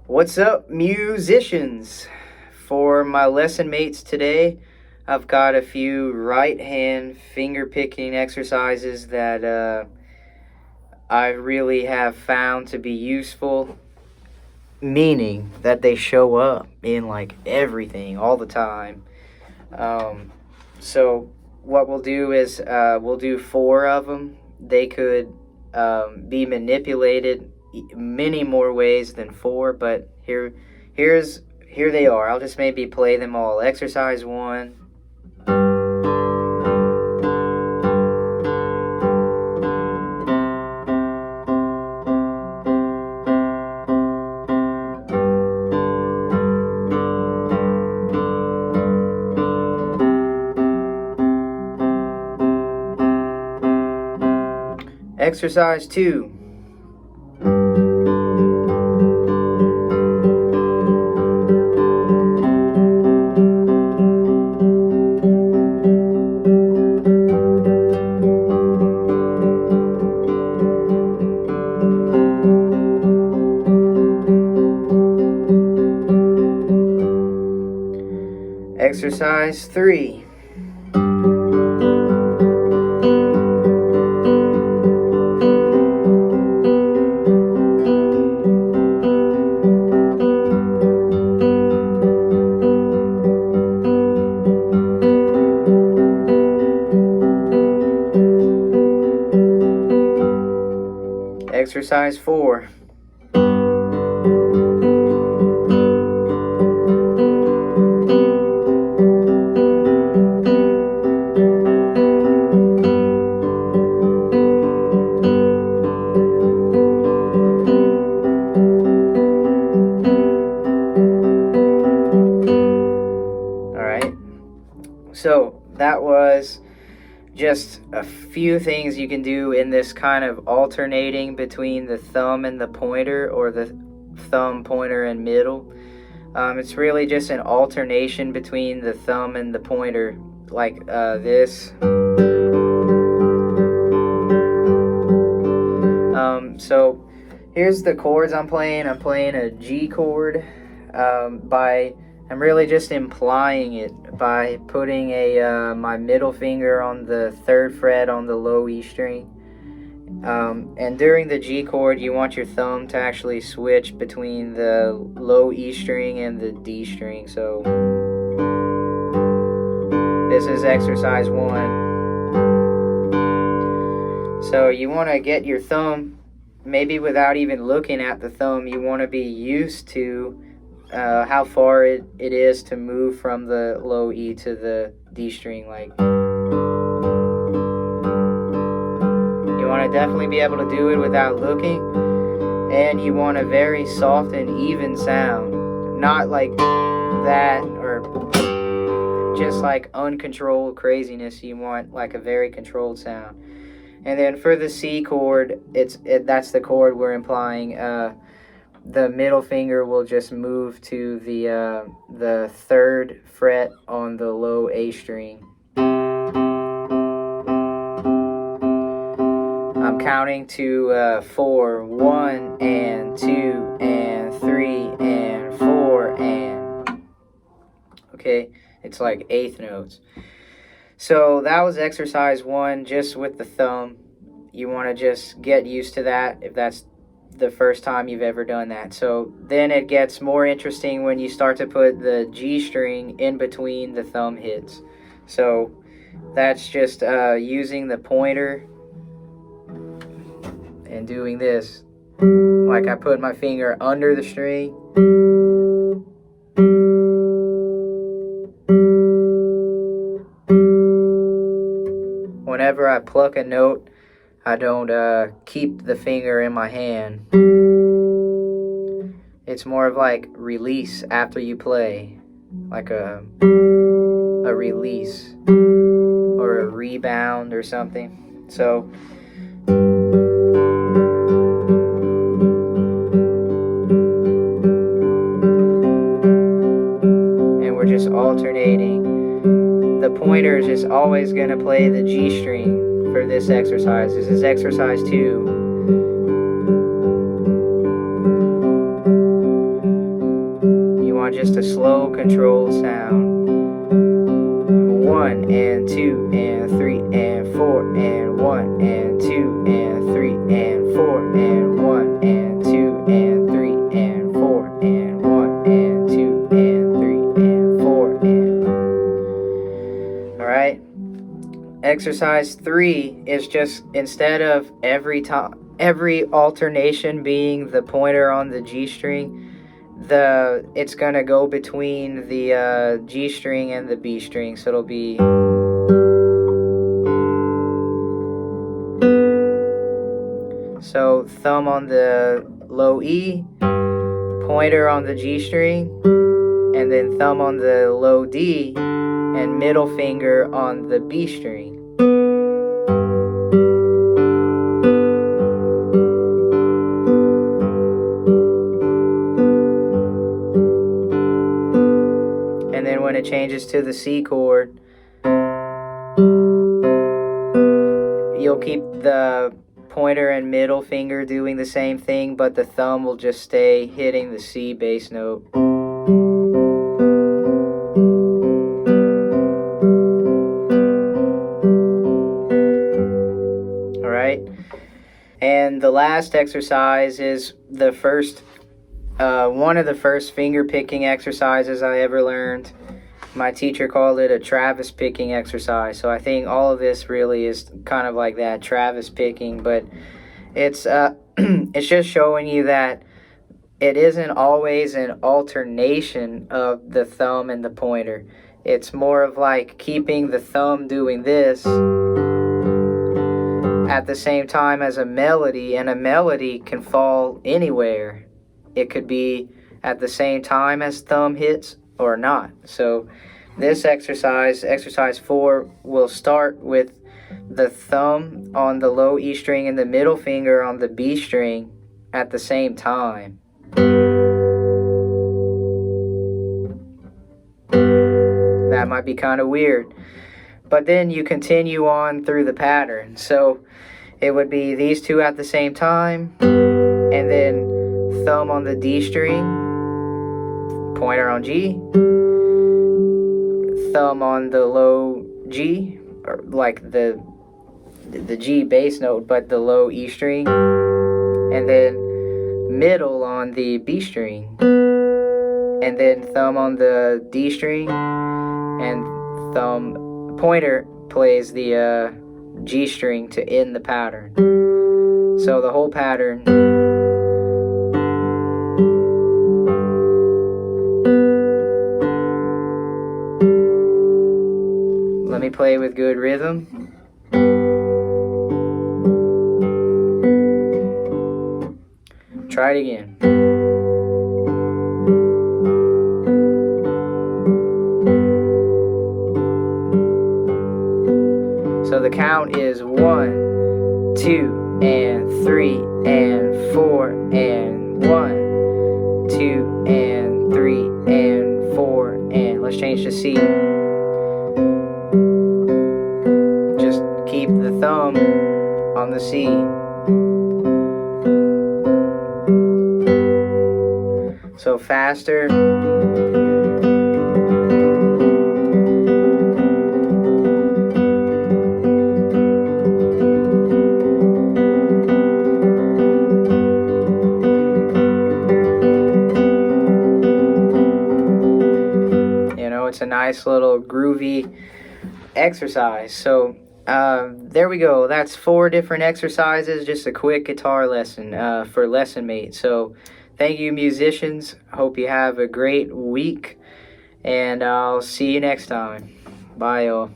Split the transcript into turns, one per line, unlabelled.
What's up, musicians? For my lesson mates today, I've got a few right hand finger picking exercises that I really have found to be useful, meaning that they show up in like everything all the time. Um, so, what we'll do is we'll do four of them. They could be manipulated many more ways than four, but here they are. I'll just maybe play them all. Exercise 1. Exercise 2. Exercise 3. Exercise 4. Alright, so that was just a few things you can do in this kind of alternating between the thumb and the pointer, or the thumb, pointer, and middle. It's really just an alternation between the thumb and the pointer, like this. So here's the chords I'm playing. I'm playing a G chord. I'm really just implying it by putting my middle finger on the 3rd fret on the low E string. And during the G chord, you want your thumb to actually switch between the low E string and the D string. So this is exercise 1. So you want to get your thumb, maybe without even looking at the thumb, you want to be used to how far it is to move from the low E to the D string. Like, you want to definitely be able to do it without looking, and you want a very soft and even sound, not like that or just like uncontrolled craziness. You want like a very controlled sound. And then for the C chord, that's the chord we're implying. The middle finger will just move to the 3rd fret on the low A string. I'm counting to 4, 1 and 2 and 3 and 4 and... Okay, it's like eighth notes. So that was exercise 1, just with the thumb. You want to just get used to that if that's the first time you've ever done that. So then it gets more interesting when you start to put the G string in between the thumb hits. So that's just using the pointer and doing this. Like, I put my finger under the string. Whenever I pluck a note, I don't keep the finger in my hand. It's more of like release after you play, like a release or a rebound or something. So and we're just alternating. The pointer is just always going to play the G string for this exercise. This is exercise 2. on just a slow controlled sound. 1 and 2 and 3 and 4 and 1 and 2 and 3 and 4 and 1 and 2 and 3 and 4 and 1 and 2 and 3 and 4 and... Alright? Exercise 3 is just, instead of every alternation being the pointer on the G string, it's gonna go between the G string and the B string, so it'll be so thumb on the low E, pointer on the G string, and then thumb on the low D, and middle finger on the B string. And then when it changes to the C chord, you'll keep the pointer and middle finger doing the same thing, but the thumb will just stay hitting the C bass note. Alright? And the last exercise is the first one of the first finger picking exercises I ever learned. My teacher called it a Travis picking exercise. So I think all of this really is kind of like that, Travis picking, but it's it's just showing you that it isn't always an alternation of the thumb and the pointer. It's more of like keeping the thumb doing this at the same time as a melody, and a melody can fall anywhere. It could be at the same time as thumb hits or not. So this exercise 4, will start with the thumb on the low E string and the middle finger on the B string at the same time. That might be kind of weird. But then you continue on through the pattern. So it would be these two at the same time, and then thumb on the D string, pointer on G, thumb on the low G, or like the G bass note, but the low E string, and then middle on the B string, and then thumb on the D string, and pointer plays the G string to end the pattern. So the whole pattern. Let me play with good rhythm. Try it again. So the count is 1, 2, and 3, and 4, and 1, 2, and 3, and 4, and let's change to C. Just keep the thumb on the C. So faster. It's a nice little groovy exercise. So there we go. That's 4 different exercises, just a quick guitar lesson for Lessonmate. So thank you, musicians. Hope you have a great week, and I'll see you next time. Bye, y'all.